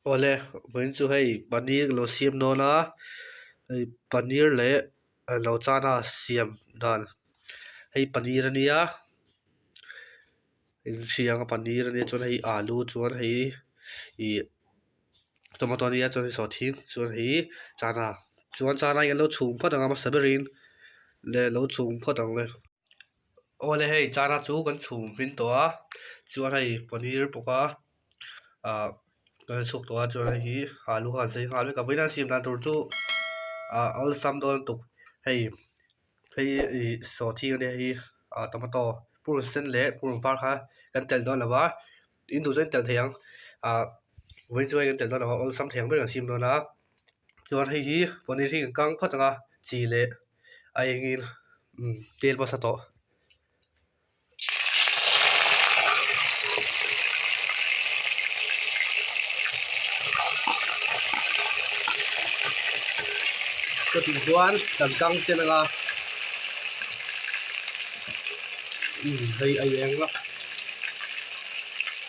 Ole mình chu hay paneer lo siam no na hay paneer le lo chana siam dan hay paneer ania in siang paneer ania chuan hay alu chuan hay I tomato ania chuan hay so thing chuan hay chana chuan chana yan lo chhung phat anga ma saberin le lo chhung phat ang le ole hay chana chu kan chhung pin to a chuan hay paneer poka a kan suk to a chuan hay alu han sei ha le ka boina siam dan tur chu all sam don tuk hay hay so thing ania hay tomato pur sen le pur par kha kan tel don lawa in du chen tel thiang a với chuối kan tel don lawa all sam thiang be sim don na chuan hei hi paneer hi kang phat anga chi le a engin tel pa sa toก็ถึงchuan kan kang chen anga hei ai eng la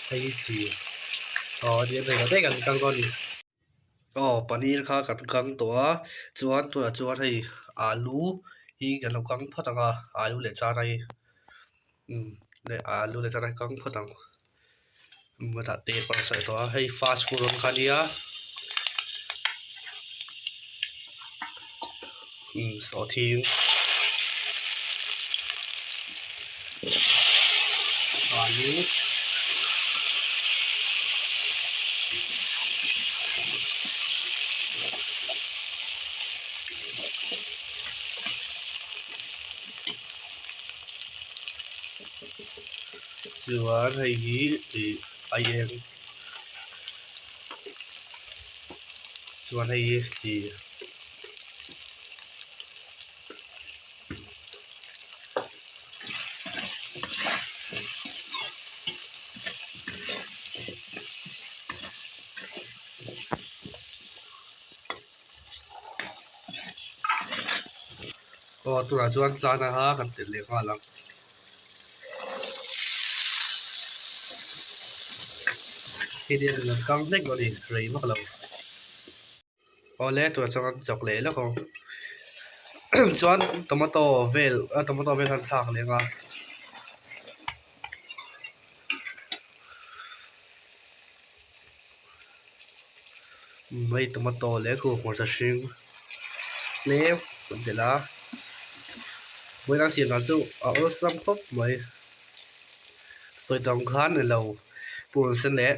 hei chi dia hei ka te kan kang don ni paneer kha kan kang to a chuan hei alu hi kan lo kang phat anga alu le cha rai le alu le cha rai kang phat ang mà ta te pa sa to hei fast food on khania so thing alu chuan hei hi ai eng chuan hei hi chi tura chuan chana ha kan tel le nga lang khi dia là kang nek lo ni rei mak lo ole tura chuan chok le la ko chuan tomato vel kan thak le nga mai tomato le ko mo sa hring le kan tela với đang xin là chú ở sam khóc mới rồi đồng khán ở lầu buồn xin lẽ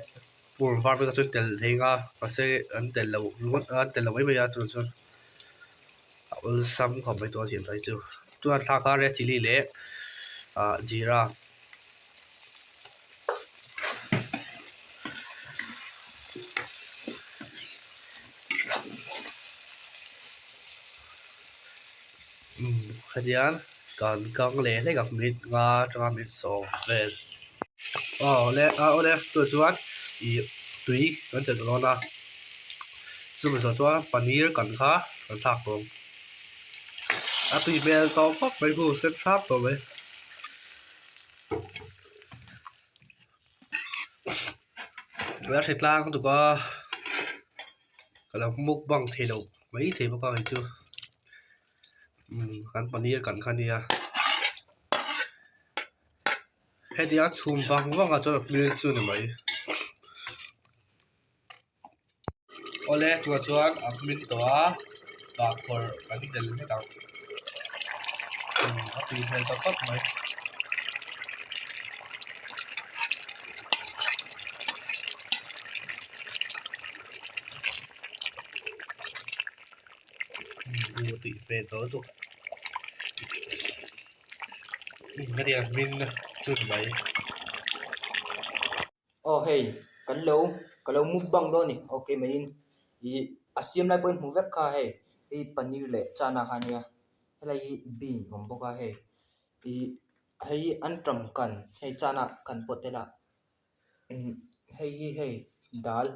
buồn vào bây giờ tôi tiền thì nga và sẽ ấn tiền lầu luôn tiền lầu ấy bây giờ tôi cho ở sam không mấyตัวtiền thấy chú tôi ăn thang khác chỉ lý lẽ jira hadian còn con lẽ lấy gặp mít nga cho mít sổ về ole tôi cho ăn tùy con tiền đó na chú mình cho paneer cần khá cần thạc rồi tùy về tao phát mấy cô xếp sáp rồi mấy bây giờ lang tụi có cái là mục bằng thể đầu mấy thể bao nhiêu chưa kan paneer kan khania hedia chum bang wanga cho plate chu ne mai ole tua chuan min to a ka khor kan del he ta a pi hel ta pat mai du ti pe to tu hedia min chu mai hey, kalau mukbang do ni, okay main asiam lai point muvek ka hey, paneer le chana khania, helai bean gombo ka hey, antram kan, chana kan potela, dal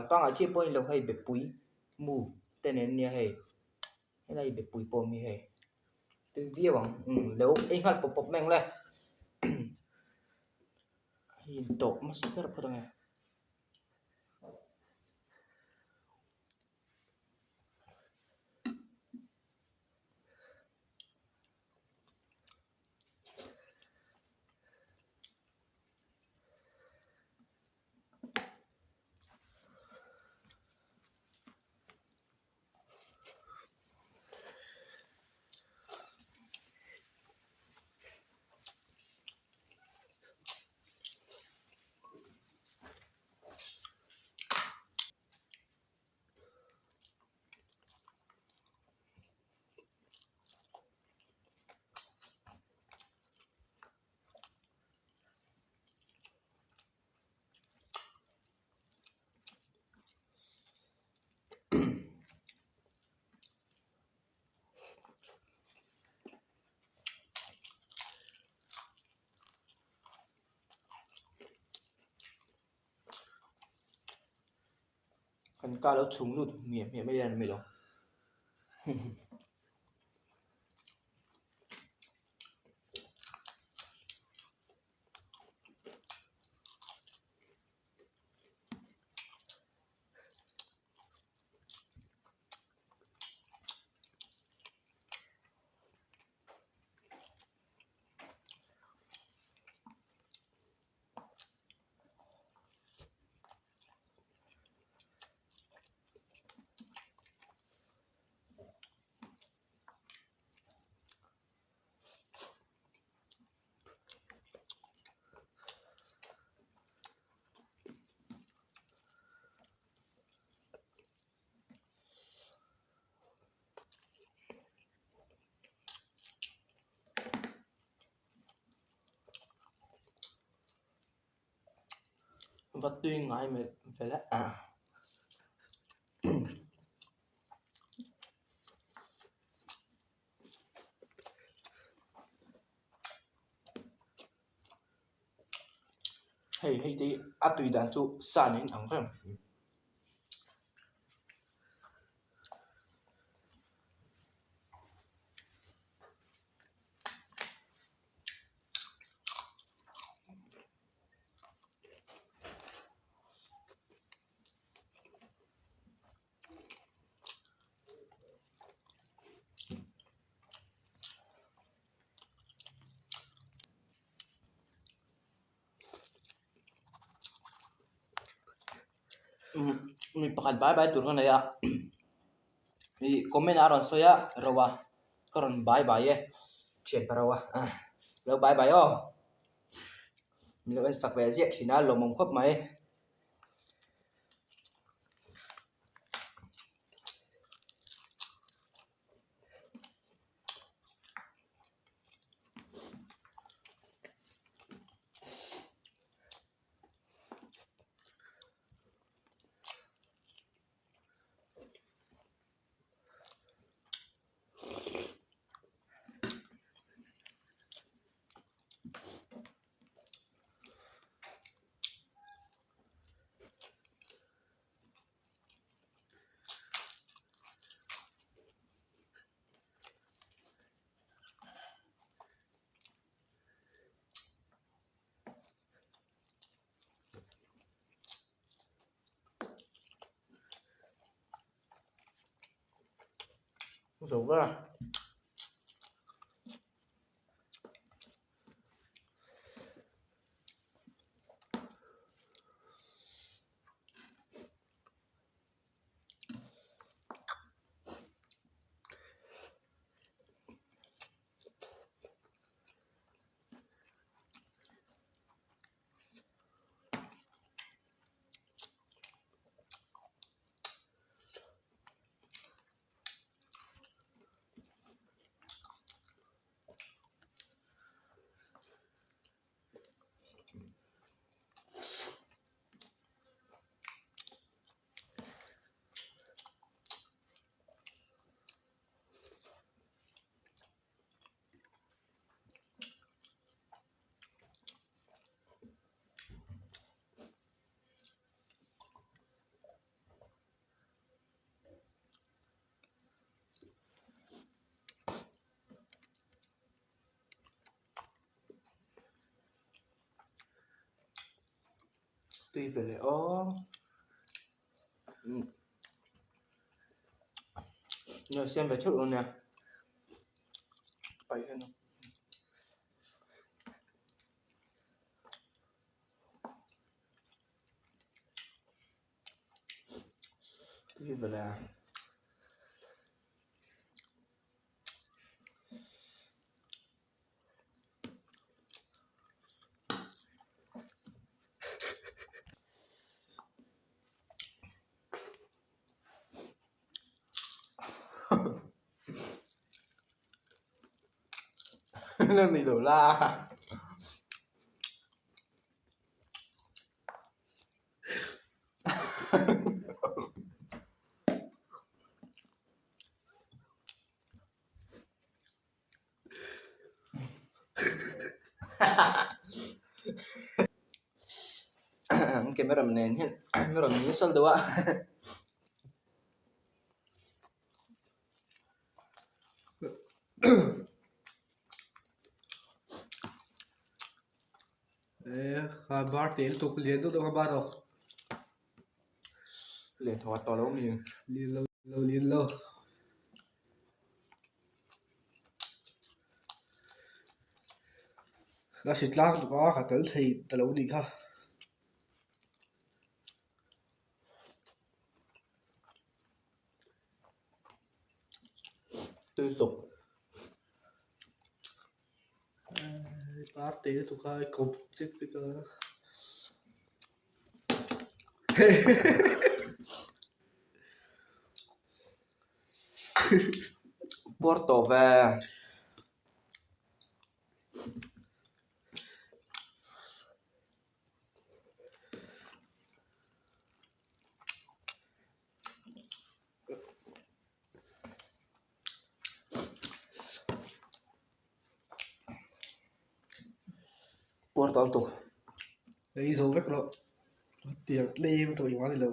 pang achi point lo hey bepui mu tenen nia hey, helai bepui po mi hey, tu via bang, lo ingat pop meng le. Dok masih berapa dong ya? คันก้าแล้วชุงหลุดเมียไม่ได้ไม่หรอก Và tuy ngại mà phải là hay đi tùy đàn chú xa nên thẳng không mình pakat bye tur kan ya i comment aron soya rawa karon bye ye chen parawa lo bye oh mình lo sak ve sia thina lo mong khop mai rồi quá tuy về ó nhờ xem về thức luôn nè bảy hơn tuy về là lên thì đổ la cái mấy rầm nền hết mấy rầm nhớ sân đâu ạ hai bar tiền tục liền tục đâu hai bar đâu liền thọ to lâu nhiều liền lâu nó xịt lang tụi có khả tới thì tao lâu đi ha tươi tục bar tiền tụi có cục chứ tụi có Porto về Porto tục đấy rồi rất rồi tiền lên tụi nó thì lâu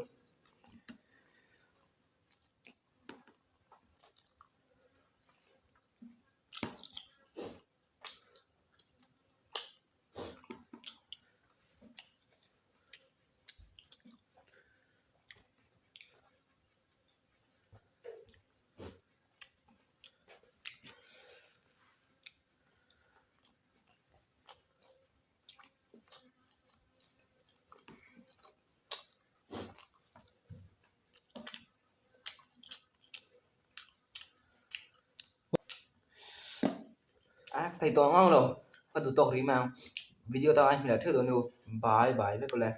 thầy to ngon rồi phần tụ tục đi mà video tao anh là trước rồi nụ bye bye với cô lẹ